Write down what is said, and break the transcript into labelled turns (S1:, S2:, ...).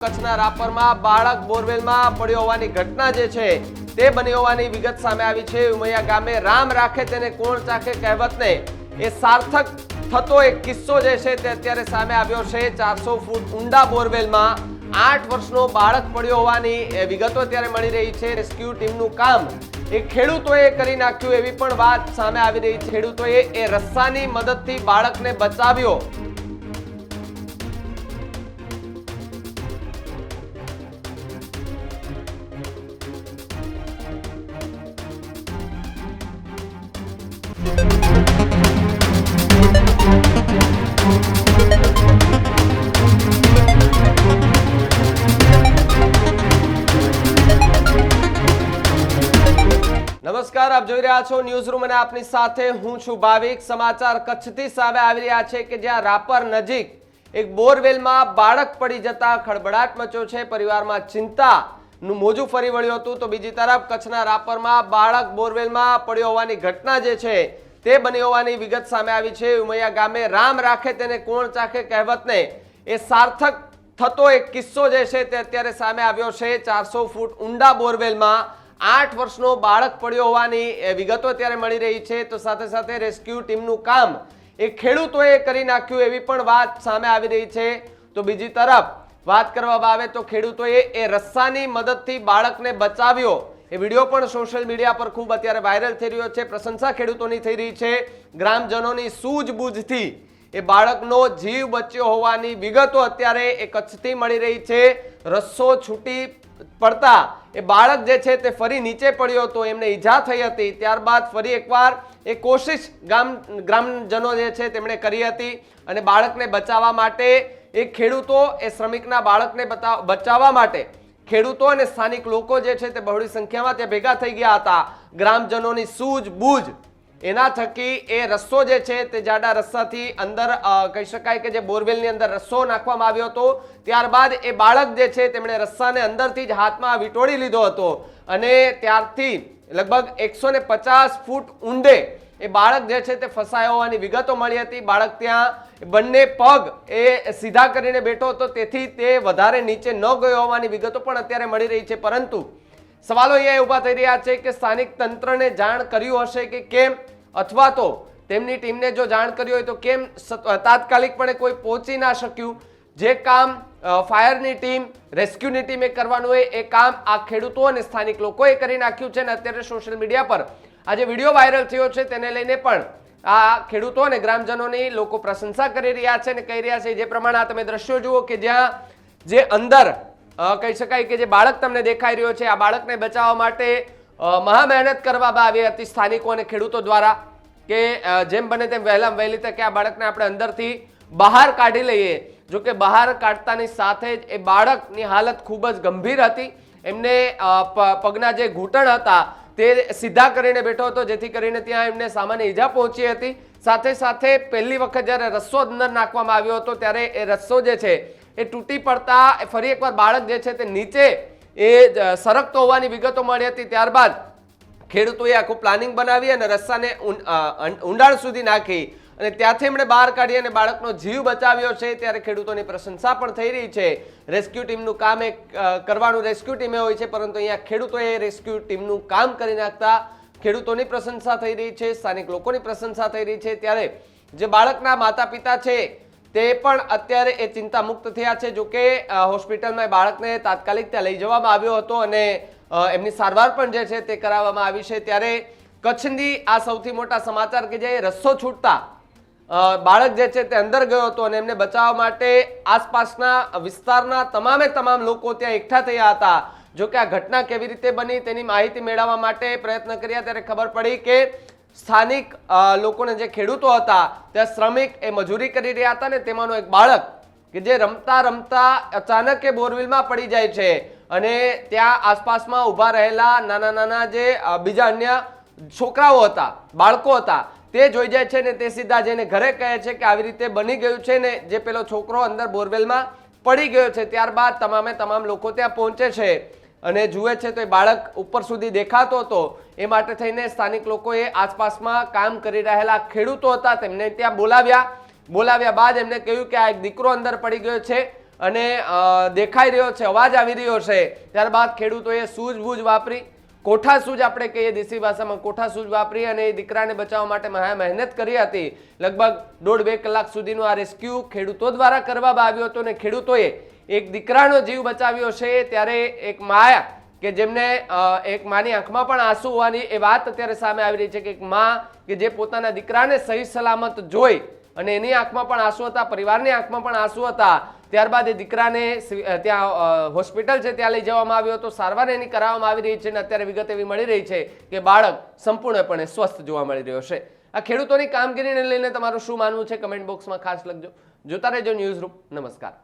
S1: કચ્છના રાપરમાં બાળક બોરવેલમાં પડ્યો હોવાની ઘટના જે છે તે બની હોવાની વિગત સામે આવી છે। ઉમૈયા ગામે રામ રાખે તેને કોણ ચાખે કહેવતને એ સાર્થક થતો એક કિસ્સો જે છે તે અત્યારે સામે આવ્યો છે। 400 ફૂટ ઊંડા બોરવેલમાં 8 વર્ષનો બાળક પડ્યો હોવાની વિગતો અત્યારે મળી રહી છે। રેસ્ક્યુ ટીમનું કામ એ ખેડૂતોએ કરી નાખ્યું એવી પણ વાત સામે આવી રહી છે। ખેડૂતોએ એ રસ્સાની મદદથી બાળકને બચાવ્યો। નમસ્કાર, આપ જોઈ રહ્યા છો ન્યૂઝ રૂમ અને આપની સાથે હું છું ભાવિક। સમાચાર કચ્છથી સામે આવી રહ્યા છે કે જ્યાં રાપર નજીક એક બોરવેલમાં બાળક પડી જતા ખળભળાટ મચ્યો છે। પરિવારમાં ચિંતાનું મોજું ફરી વળ્યું હતું। તો બીજી તરફ કચ્છના રાપરમાં બાળક બોરવેલમાં પડ્યો હોવાની ઘટના જે છે તે બની હોવાની વિગત સામે આવી છે। ઉમૈયા ગામે રામ રાખે તેને કોણ ચાખે કહેવતને એ સાર્થક થતો એક કિસ્સો જે છે તે અત્યારે સામે આવ્યો છે। 400 ફૂટ ઊંડા બોરવેલમાં 8 વર્ષનો બાળક પડ્યો હોવાની વિગતો અત્યારે મળી રહી છે। તો સાથે સાથે રેસ્ક્યુ ટીમનું કામ એ ખેડૂતોએ કરી નાખ્યું એવી પણ વાત સામે આવી રહી છે। તો બીજી તરફ વાત કરવામાં આવે તો ખેડૂતોએ એ રસ્સાની મદદથી બાળકને બચાવ્યો। એ વિડીયો પણ સોશિયલ મીડિયા પર ખૂબ અત્યારે વાયરલ થઈ રહ્યો છે। પ્રશંસા ખેડૂતોની થઈ રહી છે। ગ્રામજનોની સૂઝબૂઝથી એ બાળકનો જીવ બચ્યો હોવાની વિગતો અત્યારે એ કચ્છથી મળી રહી છે। રસ્સો છૂટી પડતા એ બાળક જે છે તે ફરી નીચે પડ્યો હતો, એમને ઈજા થઈ હતી। ત્યારબાદ ફરી એકવાર એ કોશિશ ગ્રામજનો જે છે તેમણે કરી હતી અને બાળકને બચાવવા માટે એ ખેડૂતો એ શ્રમિકના બાળકને બચાવવા માટે ખેડૂતો અને સ્થાનિક લોકો જે છે તે બહોળી સંખ્યામાં ત્યાં ભેગા થઈ ગયા હતા। ગ્રામજનોની સૂઝબૂઝ એના થકી એ રસ્સો જે છે તે જાડા રસ્સાથી અંદર કહી શકાય કે જે બોરવેલની અંદર રસ્સો નાખવામાં આવ્યો હતો। ત્યારબાદ એ બાળક જે છે તેમણે રસ્સાને અંદરથી જ હાથમાં વીંટોળી લીધો હતો અને ત્યારથી લગભગ 150 ફૂટ ઊંડે એ બાળક જે છે તે ફસાયો હોવાની વિગતો મળી હતી। બાળક ત્યાં બંને પગ એ સીધા કરીને બેઠો હતો, તેથી તે વધારે નીચે ન ગયો હોવાની વિગતો પણ અત્યારે મળી રહી છે। પરંતુ સવાલો અહીંયા ઉભા થઈ રહ્યા છે કે સ્થાનિક તંત્રને જાણ કર્યું હશે કે કેમ, અથવા તો તેમની ટીમને જો જાણ કરી હોય તો કેમ તાત્કાલિકપણે કોઈ પહોંચી ના શક્યું। જે કામ ફાયરની ટીમ, રેસ્ક્યુની ટીમે કરવાનું હોય એ કામ આ ખેડૂતો અને સ્થાનિક લોકોએ કરી નાખ્યું છે અને અત્યારે સોશિયલ મીડિયા પર આ જે વિડીયો વાયરલ થયો છે તેને લઈને પણ આ ખેડૂતો અને ગ્રામજનોની લોકો પ્રશંસા કરી રહ્યા છે અને કહી રહ્યા છે જે પ્રમાણે આ તમે દ્રશ્યો જુઓ કે જ્યાં જે અંદર કહી શકાય કે જે બાળક તમને દેખાઈ રહ્યો છે, આ બાળકને બચાવવા માટે મહા મહેનત કરવામાં આવી હતી સ્થાનિકો અને ખેડૂતો દ્વારા કે જેમ બને તેમ વહેલામાં વહેલી તકે આ બાળકને આપણે અંદરથી બહાર કાઢી લઈએ। જો કે બહાર કાઢતાની સાથે જ એ બાળકની હાલત ખૂબ જ ગંભીર હતી। એમને પગના જે ઘૂંટણ હતા તે સીધા કરીને બેઠો હતો, જેથી કરીને ત્યાં એમને સામાન્ય ઈજા પહોંચી હતી। સાથે સાથે પહેલી વખત જ્યારે રસ્સો અંદર નાખવામાં આવ્યો હતો ત્યારે એ રસ્સો જે છે એ તૂટી પડતા ફરી એકવાર બાળક જે છે તે નીચે એ સરકતો હોવાની વિગતો મળી હતી। ત્યારબાદ ખેડૂતોએ આખું પ્લાનિંગ બનાવી અને રસ્સાને ઊંડાણ સુધી નાખી અને ત્યાંથી એમણે બહાર કાઢી અને બાળકનો જીવ બચાવ્યો છે। ત્યારે ખેડૂતોની પ્રશંસા પણ થઈ રહી છે। રેસ્ક્યુ ટીમનું કામ એ કરવાનું રેસ્ક્યુ ટીમે હોય છે, પરંતુ અહીંયા ખેડૂતોએ રેસ્ક્યુ ટીમનું કામ કરી નાખતા ખેડૂતોની પ્રશંસા થઈ રહી છે, સ્થાનિક લોકોની પ્રશંસા થઈ રહી છે। ત્યારે જે બાળકના માતા પિતા છે તે પણ અત્યારે એ ચિંતા મુક્ત થયા છે। જો કે હોસ્પિટલમાં બાળકને તાત્કાલિક ત્યાં લઈ જવામાં આવ્યો હતો અને એમની સારવાર પણ જે છે તે કરાવવામાં આવી છે। ત્યારે કચ્છની આ સૌથી મોટા સમાચાર કે જે રસ્સો છૂટતા બાળક જે છે તે અંદર ગયો હતો અને એમને બચાવવા માટે આસપાસના વિસ્તારના તમામ લોકો ત્યાં એકઠા થયા હતા। જો કે આ ઘટના કેવી રીતે બની તેની માહિતી મેળવવા માટે પ્રયત્ન કર્યા ત્યારે ખબર પડી કે સ્થાનિક લોકોને જે ખેડૂતો હતા ત્યાં શ્રમિક એ મજૂરી કરી રહ્યા હતા ને તેમાંનો એક બાળક કે જે રમતા રમતા અચાનક એ બોરવેલમાં પડી જાય છે અને ત્યાં આસપાસમાં ઊભા રહેલા નાના જે બીજા અન્ય છોકરાઓ હતા, બાળકો હતા, તે જોઈ જાય છે ને તે સીધા જઈને ઘરે કહે છે કે આવી રીતે બની ગયું છે ને જે પેલો છોકરો અંદર બોરવેલમાં પડી ગયો છે। ત્યારબાદ તમામ લોકો ત્યાં પહોંચે છે અને જુએ છે તો એ બાળક ઉપર સુધી દેખાતો હતો। એ માટે થઈને સ્થાનિક લોકોએ આસપાસમાં કામ કરી રહેલા ખેડૂતો હતા તેમને ત્યાં બોલાવ્યા। બોલાવ્યા બાદ એમને કહ્યું કે આ એક દીકરો અંદર પડી ગયો છે અને દેખાઈ રહ્યો છે, અવાજ આવી રહ્યો છે, ત્યારબાદ ખેડૂતોએ સૂઝબૂઝ વાપરી, કોઠા સૂઝ આપણે કહીએ દેશી ભાષામાં, કોઠા સૂઝ વાપરી અને એ દીકરાને બચાવવા માટે મહેનત કરી હતી. લગભગ 1.5-2 કલાક સુધીનું આ રેસ્ક્યુ ખેડૂતો દ્વારા કરવામાં આવ્યું હતું અને ખેડૂતોએ એક દીકરાનો જીવ બચાવ્યો છે. ત્યારે એક માયા કે જેમને એક માની આંખમાં પણ આંસુ હોવાની એ વાત અત્યારે સામે આવી રહી છે કે એક માં કે જે પોતાના દીકરાને સહી સલામત જોઈ અને એની આંખમાં પણ આંસુ હતા, પરિવારની આંખમાં પણ આંસુ હતા. ત્યારબાદ એ દીકરાને ત્યાં હોસ્પિટલ છે ત્યાં લઈ જવામાં આવ્યો હતો, સારવાર એની કરાવવામાં આવી રહી છે અને અત્યારે વિગત એવી મળી રહી છે કે બાળક સંપૂર્ણપણે સ્વસ્થ જોવા મળી રહ્યો છે. આ ખેડૂતોની કામગીરીને લઈને તમારું શું માનવું છે કમેન્ટ બોક્સમાં ખાસ લખજો. જોતા રહેજો ન્યૂઝ રૂમ. નમસ્કાર.